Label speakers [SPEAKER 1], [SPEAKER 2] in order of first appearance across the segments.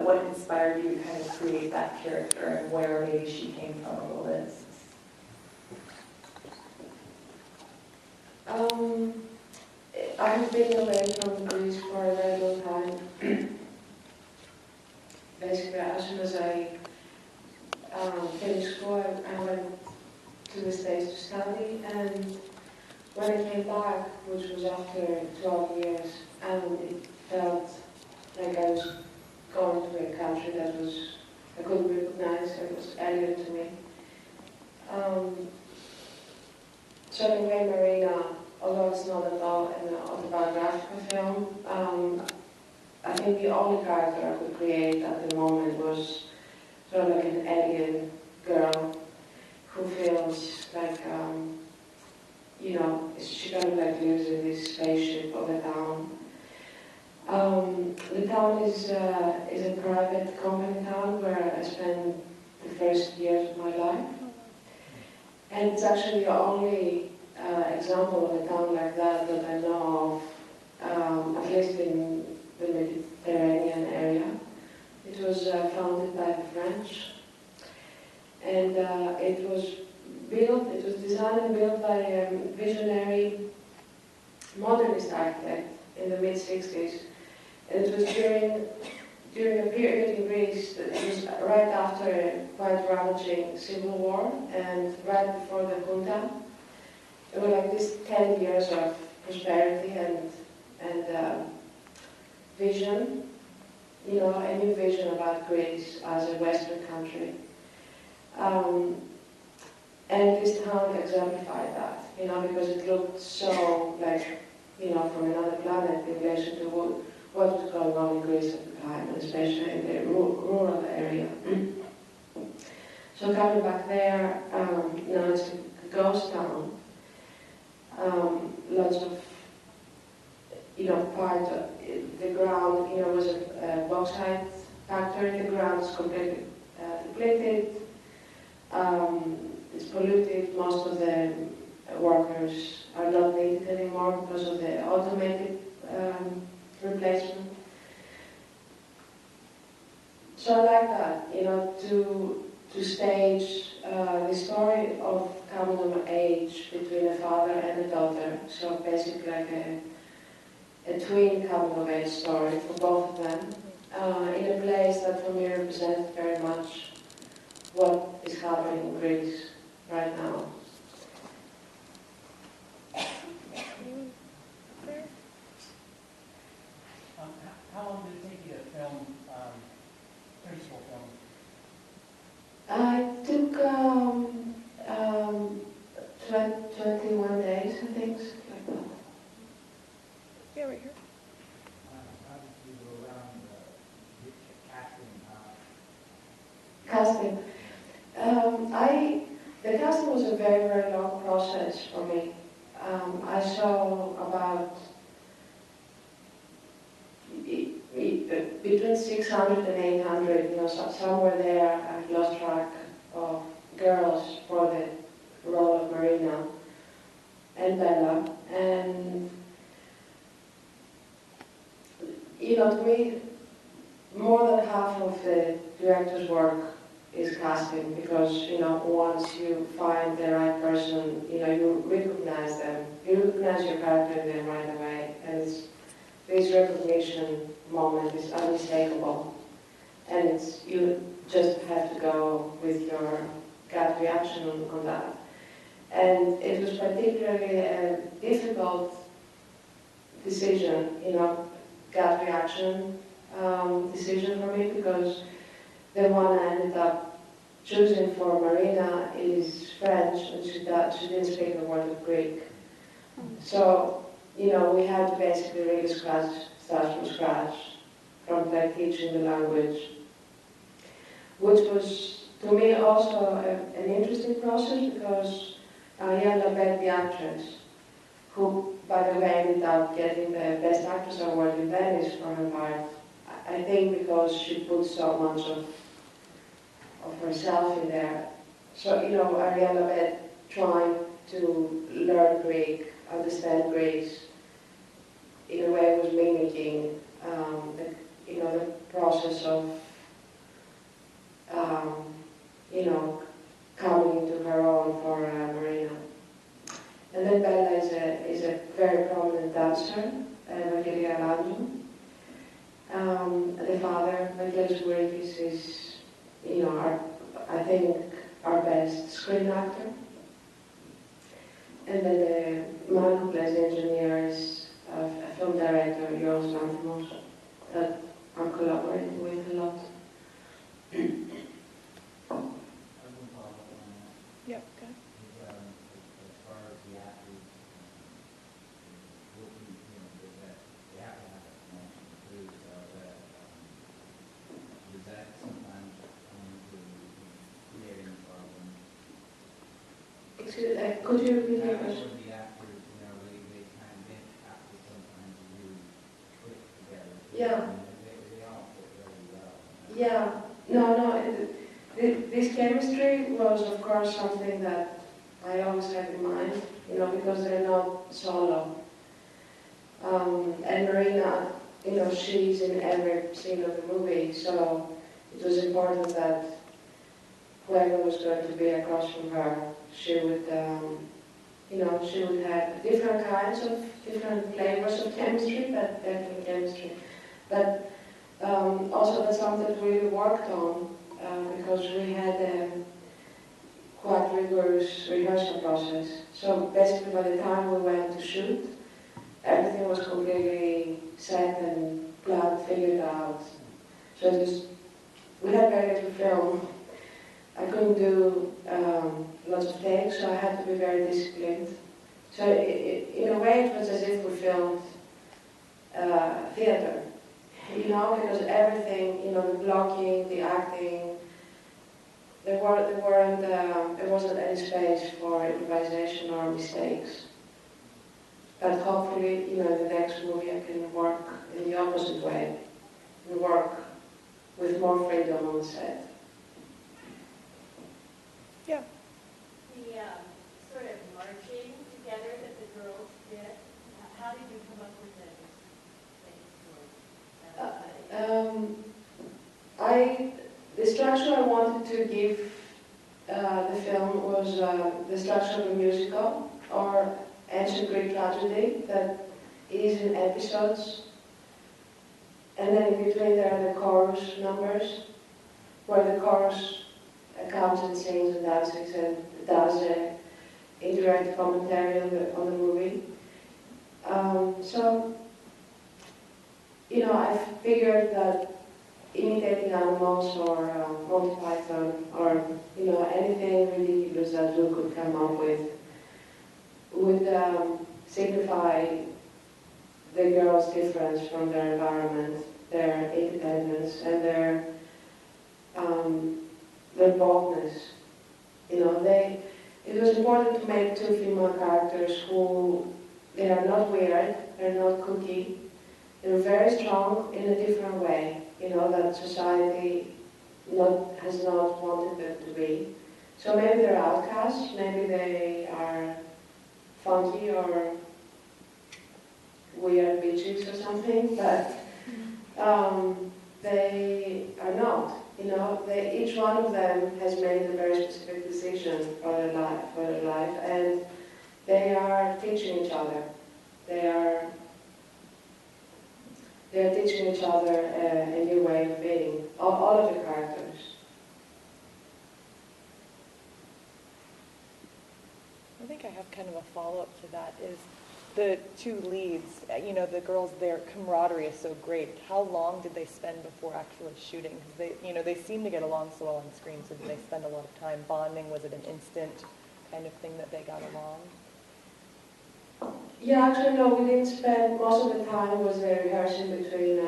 [SPEAKER 1] what inspired you to kind of create that character and where maybe she came from a little bit?
[SPEAKER 2] I have been away from Greece for a very long time. Basically, as soon as I finished school, I went to the States to study, and when I came back, which was after 12 years, it felt like I was going to a country that I couldn't recognize, it was alien to me. So anyway, Marina, although it's not at all an autobiographical film, I think the only character I could create at the moment was sort of like an alien girl who feels like, she kind of like lives in this spaceship of a town. The town is a private company town where I spent the first years of my life. And it's actually the only example of a town like that that I know of, at least in the Mediterranean area. It was founded by the French, and it was designed and built by a visionary modernist architect in the mid-60s. And it was during a period in Greece that it was right after a quite ravaging civil war and right before the junta. It was like these 10 years of prosperity and vision, a new vision about Greece as a Western country. And this town exemplified that, because it looked so like, from another planet in relation to what was going on in Greece at the time, and especially in the rural area. So coming back there, it's a ghost town. Lots of, part of the ground, was a bauxite factory. The ground is completely depleted. It's polluted. Most of the workers are not needed anymore because of the automated replacement. So I like that, to stage the story of coming of age between a father and a daughter. So basically like a twin coming of age story for both of them, in a place that for me represents very much what is happening in Greece right now.
[SPEAKER 3] How long did it take you to film, principal film?
[SPEAKER 2] It took 21 days, I think, something like that.
[SPEAKER 1] Yeah, right here.
[SPEAKER 3] How did you go around
[SPEAKER 2] Casting.
[SPEAKER 3] casting?
[SPEAKER 2] The casting was a very, very long process for me. I saw about between 600 and 800, somewhere there. I've lost track of girls for the role of Marina and Bella. And, to me, more than half of the director's work is casting, because, once you find the right person, you recognize them. You recognize your character in them right away. And this recognition moment is unmistakable. And you just have to go with your gut reaction on that. And it was particularly a difficult decision, gut reaction decision for me, because the one I ended up choosing for Marina is French, and she didn't speak a word of Greek. So, we had to basically really start from scratch, from teaching the language, which was, to me, also an interesting process, because Ariane Labette, the actress, who, by the way, ended up getting the Best Actress Award in Venice for her part, I think because she put so much of herself in there. So, Ariane Labette trying to learn Greek, understand Greece, in a way was mimicking the process of Tsangari is, I think, our best screen actor. And then the man who plays the engineer is a film director, Joris Lanthimos, that I'm collaborating with a lot.
[SPEAKER 4] Yep, okay.
[SPEAKER 5] As far as the actors, working, they have to have a connection too, so that, does that sometimes come into creating problems?
[SPEAKER 2] Excuse me, could you repeat your question?
[SPEAKER 5] The actors, they kind of have to sometimes really click together.
[SPEAKER 2] Yeah.
[SPEAKER 5] They all fit very well.
[SPEAKER 2] Yeah, no, this chemistry was, of course, something that I always had in mind, because they're not solo. And Marina, she's in every scene of the movie, so it was important that whoever was going to be across from her, she would have different flavors of chemistry, but definitely chemistry. But also that's something that we really worked on, because we had a quite rigorous rehearsal process. So basically by the time we went to shoot, everything was completely set and planned, figured out. So we had very little film. I couldn't do lots of takes, so I had to be very disciplined. So in a way it was as if we filmed theater, because everything, the blocking, the acting, there wasn't any space for improvisation or mistakes. But hopefully, in the next movie I can work in the opposite way, and work with more freedom on the set.
[SPEAKER 4] Yeah.
[SPEAKER 6] The sort of marching together that the girls did, how did you come up with those?
[SPEAKER 2] The structure I wanted to give the film was the structure of a musical or ancient Greek tragedy that is in episodes, and then in between there are the chorus numbers, where the chorus comes and sings and dances and does an indirect commentary on the movie. So, I figured that imitating animals or Monty Python or, anything ridiculous that we could come up with would signify the girls' difference from their environment, their independence, and their boldness. It was important to make two female characters who, they are not weird, they're not kooky, they're very strong in a different way, that society has not wanted them to be. So maybe they're outcasts, maybe they are funky or weird bitches or something, but they are not. Each one of them has made a very specific decision for their life, and they are teaching each other. They're teaching each other a new way of being. All of the characters.
[SPEAKER 4] I think I have kind of a follow-up to that is the two leads, the girls, their camaraderie is so great. How long did they spend before actually shooting? Because they seem to get along so well on screen, so did they spend a lot of time bonding? Was it an instant kind of thing that they got along?
[SPEAKER 2] Yeah, actually, no, we didn't spend, most of the time was the rehearsing between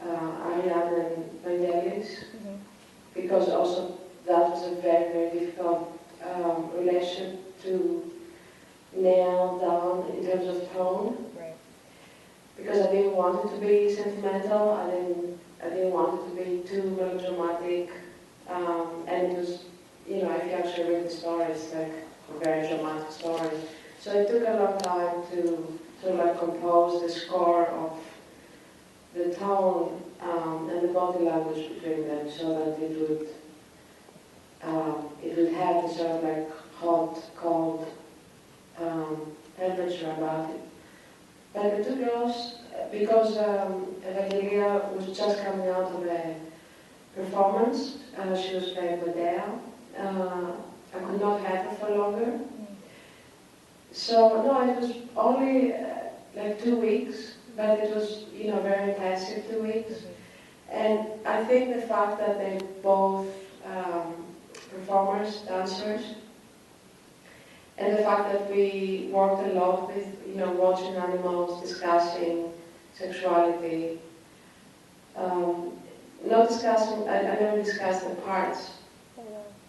[SPEAKER 2] Ariane and Vangelis, because also that was a very, very difficult relation to nail down in terms of tone.
[SPEAKER 4] Right.
[SPEAKER 2] Because I didn't want it to be sentimental, I didn't want it to be too melodramatic, and it was, if you actually read the story, it's like a very dramatic story. So it took a long time to sort of compose the score of the tone and the body language between them, so that it would have the sort of hot, cold temperature about it. But the two girls, because Evangelia was just coming out of performance. She was playing Medea. I could not have her for longer. So no, it was only like 2 weeks, but it was, you know, very intensive 2 weeks. And I think the fact that they both performers, dancers, and the fact that we worked a lot with, you know, watching animals, discussing sexuality, not discussing, I never discussed the parts,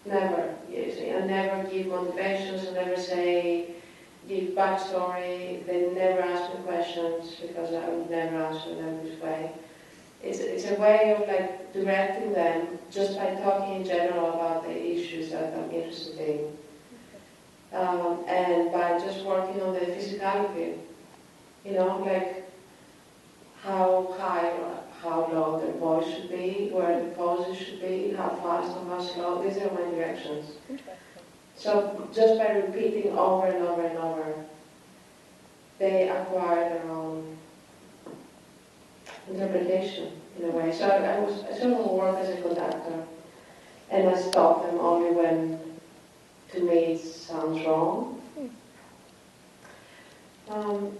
[SPEAKER 2] never. I never give motivations, I never say, give backstory, they never ask me questions because I would never answer them this way. It's a way of like directing them just by talking in general about the issues that I'm interested in. And by just working on the physicality, you know, like how high or how low the voice should be, where the poses should be, how fast or how slow. These are my directions. So just by repeating over and over and over, they acquire their own interpretation in a way. So I sort of work as a conductor, and I stop them only when, to me, it sounds wrong.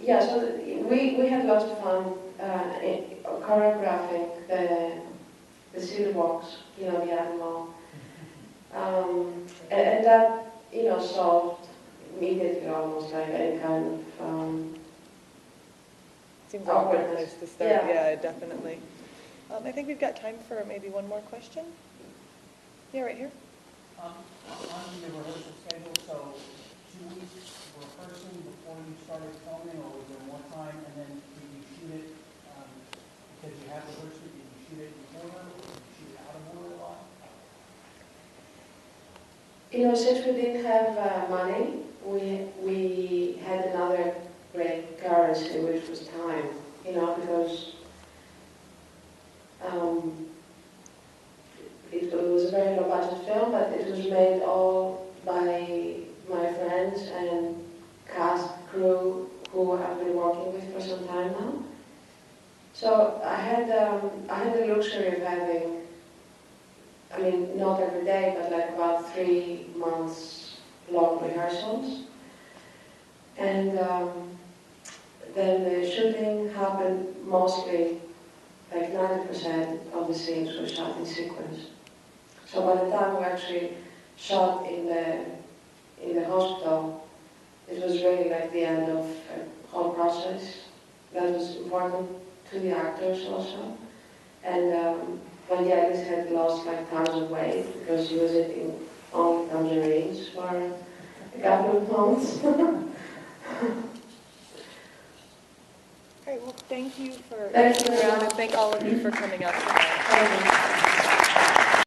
[SPEAKER 2] Yeah, so we had lots of fun choreographing the city walks, you know, the animal, and that, you know, solved immediately almost like any kind of
[SPEAKER 4] Seems like a good
[SPEAKER 2] awkwardness.
[SPEAKER 4] place to start. Yeah, definitely. I think we've got time for maybe one more question. Yeah, right here.
[SPEAKER 3] On the rehearsal schedule, so 2 weeks rehearsing before you started filming, or was there more time? And then did you shoot it, because you had rehearsed it, did you shoot it in order, or did you shoot it out of order a lot?
[SPEAKER 2] You know, since we didn't have money, we had another great currency, which was time. You know, because it was a very low budget film, but it was made all by my friends and cast crew who I've been working with for some time now. So I had the luxury of having, I mean, not every day, but like about 3 months long rehearsals. And then the shooting happened mostly, like 90% of the scenes were shot in sequence. So by the time we actually shot in the hospital, it was really like the end of a whole process. That was important to the actors also. And Vangelis had lost like tons of weight because he was eating only tangerines for a couple of months.
[SPEAKER 4] All right, well, thank you for
[SPEAKER 2] Thank you.
[SPEAKER 4] coming around, and thank all of you for coming out tonight.
[SPEAKER 2] Thank you.